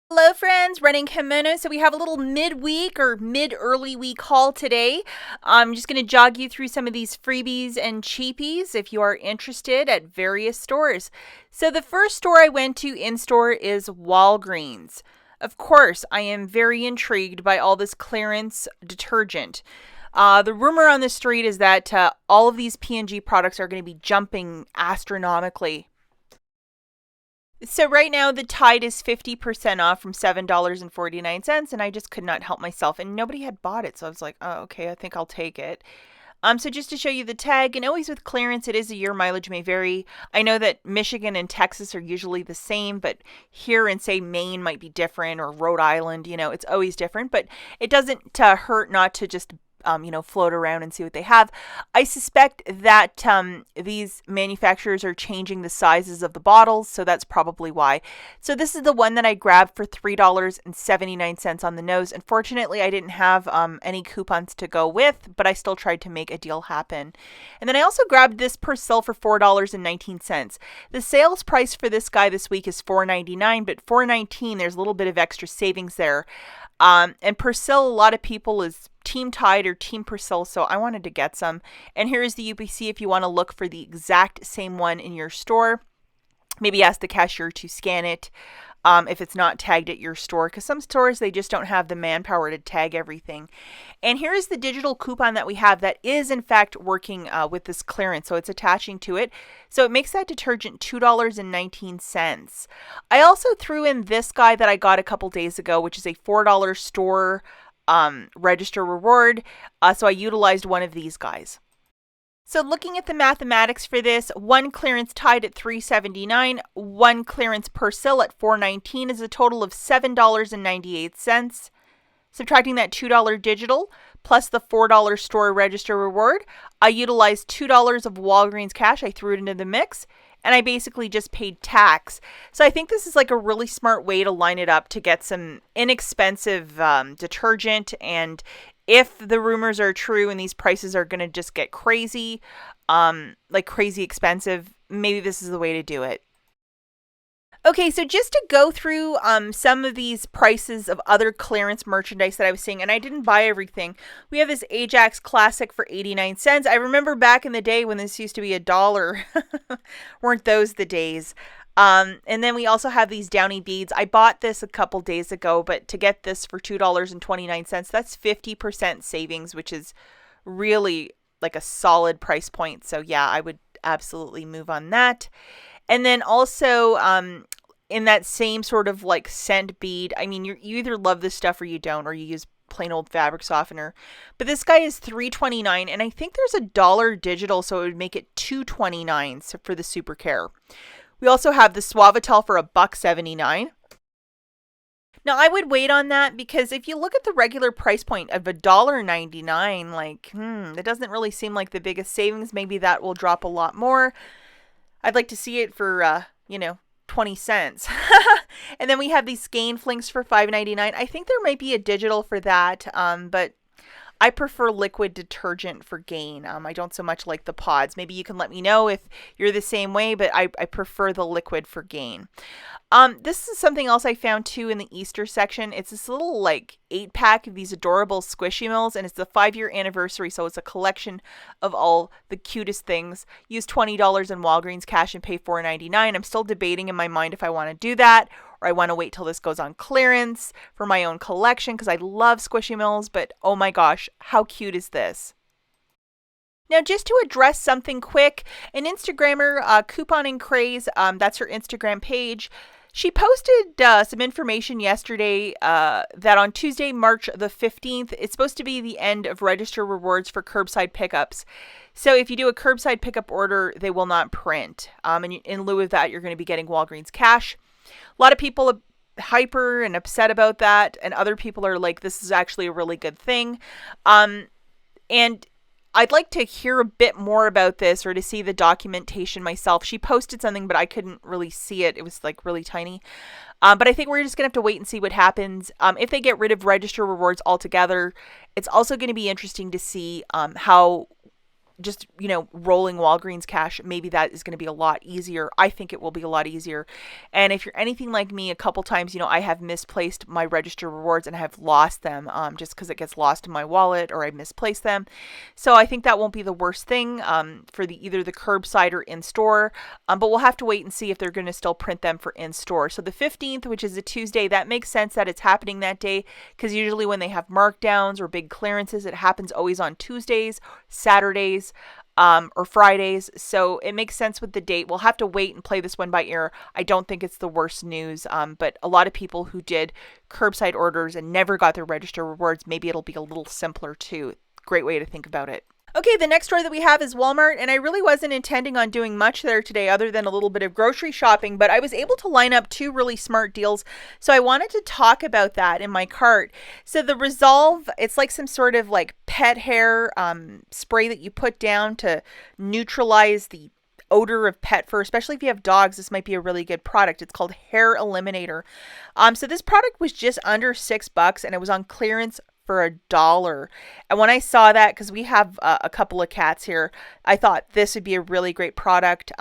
Hello friends, running kimono. So we have a little midweek or mid-early week haul today. I'm just going to jog you through some of these freebies and cheapies if you are interested at various stores. So the first store I went to in-store is Walgreens. Of course, I am very intrigued by all this clearance detergent. The rumor on the street is that all of these P&G products are going to be jumping astronomically. So right now the Tide is 50% off from $7.49, and I just could not help myself, and nobody had bought it, so I was like, oh, okay, I think I'll take it. So just to show you the tag, and always with clearance, it is a year, mileage may vary. I know that Michigan and Texas are usually the same, but here in, say, Maine might be different, or Rhode Island, it's always different, but it doesn't hurt not to just float around and see what they have. I suspect that these manufacturers are changing the sizes of the bottles, so that's probably why. So this is the one that I grabbed for $3.79 on the nose. Unfortunately, I didn't have any coupons to go with, but I still tried to make a deal happen. And then I also grabbed this Persil for $4.19. The sales price for this guy this week is $4.99, but $4.19, there's a little bit of extra savings there. And Persil, a lot of people is Team Tide or Team Persil, so I wanted to get some. And here is the UPC if you want to look for the exact same one in your store. Maybe ask the cashier to scan it if it's not tagged at your store, because some stores, they just don't have the manpower to tag everything. And here is the digital coupon that we have that is in fact working with this clearance, so it's attaching to it. So it makes that detergent $2.19. I also threw in this guy that I got a couple days ago, which is a $4 store register reward. So I utilized one of these guys. So looking at the mathematics for this, one clearance Tide at $3.79, one clearance Persil at $4.19 is a total of $7.98. Subtracting that $2 digital plus the $4 store register reward, I utilized $2 of Walgreens cash. I threw it into the mix, and I basically just paid tax. So I think this is like a really smart way to line it up to get some inexpensive detergent. And if the rumors are true and these prices are going to just get crazy, like crazy expensive, maybe this is the way to do it. Okay, so just to go through some of these prices of other clearance merchandise that I was seeing, and I didn't buy everything. We have this Ajax Classic for 89 cents. I remember back in the day when this used to be $1. Weren't those the days? And then we also have these Downy beads. I bought this a couple days ago, but to get this for $2.29, that's 50% savings, which is really like a solid price point. So yeah, I would absolutely move on that. And then also in that same sort of like scent bead, I mean, you either love this stuff or you don't, or you use plain old fabric softener. But this guy is $3.29, and I think there's $1 digital, so it would make it $2.29 for the Super Care. We also have the Suavitel for $1.79. Now, I would wait on that because if you look at the regular price point of $1.99, like, that doesn't really seem like the biggest savings. Maybe that will drop a lot more. I'd like to see it for, 20 cents. And then we have these Gain Flinks for $5.99. I think there might be a digital for that, but I prefer liquid detergent for Gain. I don't so much like the pods. Maybe you can let me know if you're the same way, but I prefer the liquid for Gain. This is something else I found too in the Easter section. It's this little like 8-pack of these adorable Squishmallows, and it's the 5-year anniversary, so it's a collection of all the cutest things. Use $20 in Walgreens cash and pay $4.99. I'm still debating in my mind if I want to do that or I want to wait till this goes on clearance for my own collection because I love Squishmallows, but oh my gosh, how cute is this? Now, just to address something quick, an Instagrammer, Couponing Craze, that's her Instagram page. She posted some information yesterday that on Tuesday, March the 15th, it's supposed to be the end of register rewards for curbside pickups. So if you do a curbside pickup order, they will not print. And in lieu of that, you're going to be getting Walgreens cash. A lot of people are hyper and upset about that, and other people are like, this is actually a really good thing. And I'd like to hear a bit more about this or to see the documentation myself. She posted something, but I couldn't really see it. It was like really tiny. But I think we're just going to have to wait and see what happens. If they get rid of register rewards altogether, it's also going to be interesting to see how just, rolling Walgreens cash, maybe that is going to be a lot easier. I think it will be a lot easier. And if you're anything like me, a couple times, I have misplaced my register rewards and I have lost them just because it gets lost in my wallet or I misplace them. So I think that won't be the worst thing for either the curbside or in-store. But we'll have to wait and see if they're going to still print them for in-store. So the 15th, which is a Tuesday, that makes sense that it's happening that day because usually when they have markdowns or big clearances, it happens always on Tuesdays, Saturdays, or Fridays. So it makes sense with the date. We'll have to wait and play this one by ear. I don't think it's the worst news, but a lot of people who did curbside orders and never got their register rewards, maybe it'll be a little simpler too. Great way to think about it. Okay, the next store that we have is Walmart, and I really wasn't intending on doing much there today other than a little bit of grocery shopping, but I was able to line up 2 really smart deals, so I wanted to talk about that in my cart. So the Resolve, it's like some sort of like pet hair spray that you put down to neutralize the odor of pet fur, especially if you have dogs. This might be a really good product. It's called Hair Eliminator. So this product was just under $6 and it was on clearance for $1. And when I saw that, because we have a couple of cats here, I thought this would be a really great product.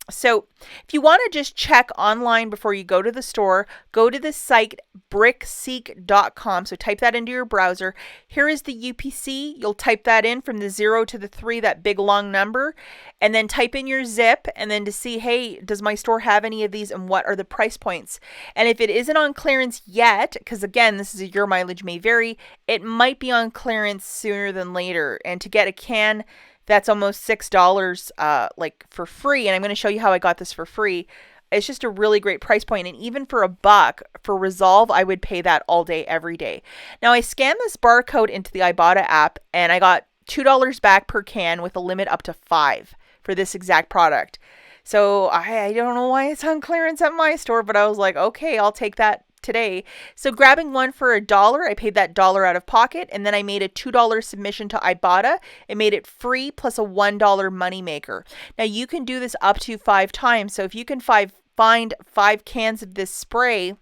So if you want to just check online before you go to the store, go to the site brickseek.com. So type that into your browser. Here is the UPC. You'll type that in from the 0 to the 3, that big long number, and then type in your zip and then to see, hey, does my store have any of these and what are the price points? And if it isn't on clearance yet, because again, this is your mileage may vary, it might be on clearance sooner than later. And to get a can that's almost $6 like for free, and I'm going to show you how I got this for free. It's just a really great price point, and even for $1 for Resolve, I would pay that all day, every day. Now, I scanned this barcode into the IBOTTA app, and I got $2 back per can with a limit up to 5 for this exact product. So I don't know why it's on clearance at my store, but I was like, okay, I'll take that today. So grabbing one for $1, I paid that $1 out of pocket, and then I made a $2 submission to IBOTTA. It made it free plus a $1 money maker. Now you can do this up to 5 times. So if you can find 5 cans of this spray,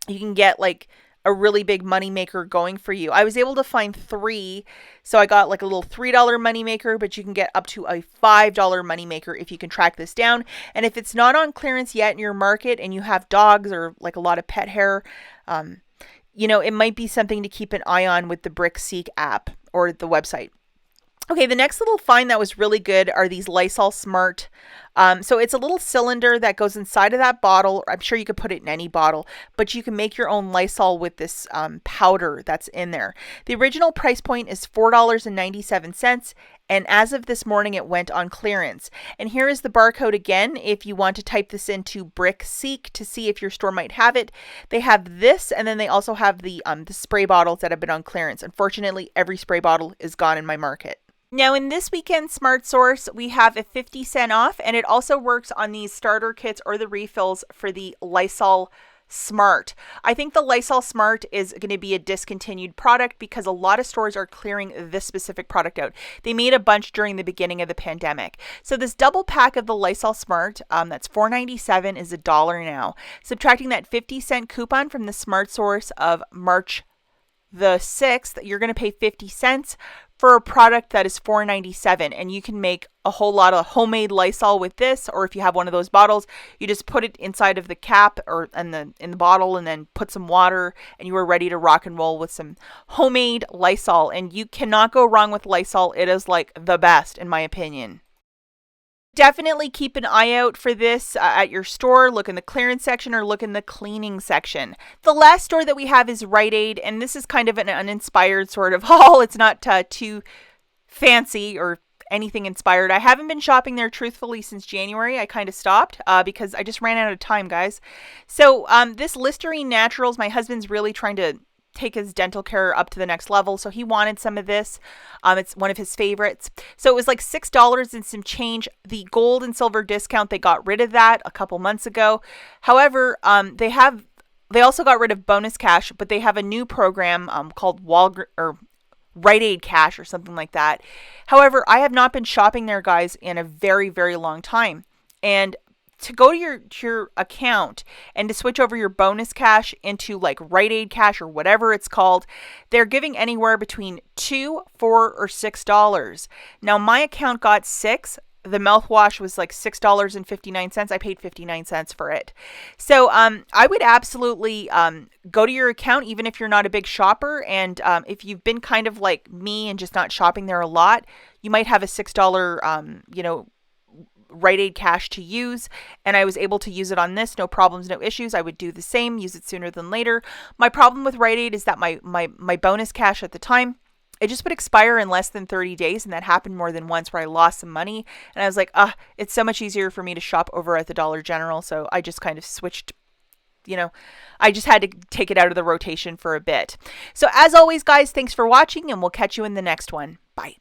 you can get like a really big money maker going for you. I was able to find 3, so I got like a little $3 money maker, but you can get up to a $5 money maker if you can track this down. And if it's not on clearance yet in your market and you have dogs or like a lot of pet hair, it might be something to keep an eye on with the BrickSeek app or the website. Okay, the next little find that was really good are these Lysol Smart. So it's a little cylinder that goes inside of that bottle. I'm sure you could put it in any bottle, but you can make your own Lysol with this powder that's in there. The original price point is $4.97, and as of this morning, it went on clearance. And here is the barcode again if you want to type this into BrickSeek to see if your store might have it. They have this, and then they also have the spray bottles that have been on clearance. Unfortunately, every spray bottle is gone in my market. Now in this weekend Smart Source, we have a 50% off, and it also works on these starter kits or the refills for the Lysol Smart. I think the Lysol Smart is going to be a discontinued product because a lot of stores are clearing this specific product out. They made a bunch during the beginning of the pandemic. So this double pack of the Lysol Smart, that's $4.97, is $1 now. Subtracting that 50-cent coupon from the Smart Source of March the 6th, you're going to pay 50 cents for a product that is $4.97, and you can make a whole lot of homemade Lysol with this, or if you have one of those bottles, you just put it inside of the cap or in the bottle and then put some water, and you are ready to rock and roll with some homemade Lysol. And you cannot go wrong with Lysol. It is like the best in my opinion. Definitely keep an eye out for this at your store. Look in the clearance section or look in the cleaning section. The last store that we have is Rite Aid, and this is kind of an uninspired sort of haul. It's not too fancy or anything inspired. I haven't been shopping there truthfully since January. I kind of stopped because I just ran out of time, guys. So this Listerine Naturals, my husband's really trying to take his dental care up to the next level, so he wanted some of this. It's one of his favorites. So it was like $6 and some change. The gold and silver discount, they got rid of that a couple months ago. However, they also got rid of bonus cash, but they have a new program called Rite Aid Cash or something like that. However, I have not been shopping there, guys, in a very, very long time. And to go to your account and to switch over your bonus cash into like Rite Aid cash or whatever it's called, they're giving anywhere between $2, $4, or $6. Now my account got 6. The mouthwash was like $6.59. I paid 59 cents for it. So I would absolutely go to your account, even if you're not a big shopper. And if you've been kind of like me and just not shopping there a lot, you might have a $6, Rite Aid cash to use, and I was able to use it on this, no problems, no issues. I would do the same, use it sooner than later. My problem with Rite Aid is that my bonus cash at the time, it just would expire in less than 30 days, and that happened more than once where I lost some money, and I was like, it's so much easier for me to shop over at the Dollar General, so I just kind of switched. I just had to take it out of the rotation for a bit. So as always, guys, thanks for watching, and we'll catch you in the next one. Bye.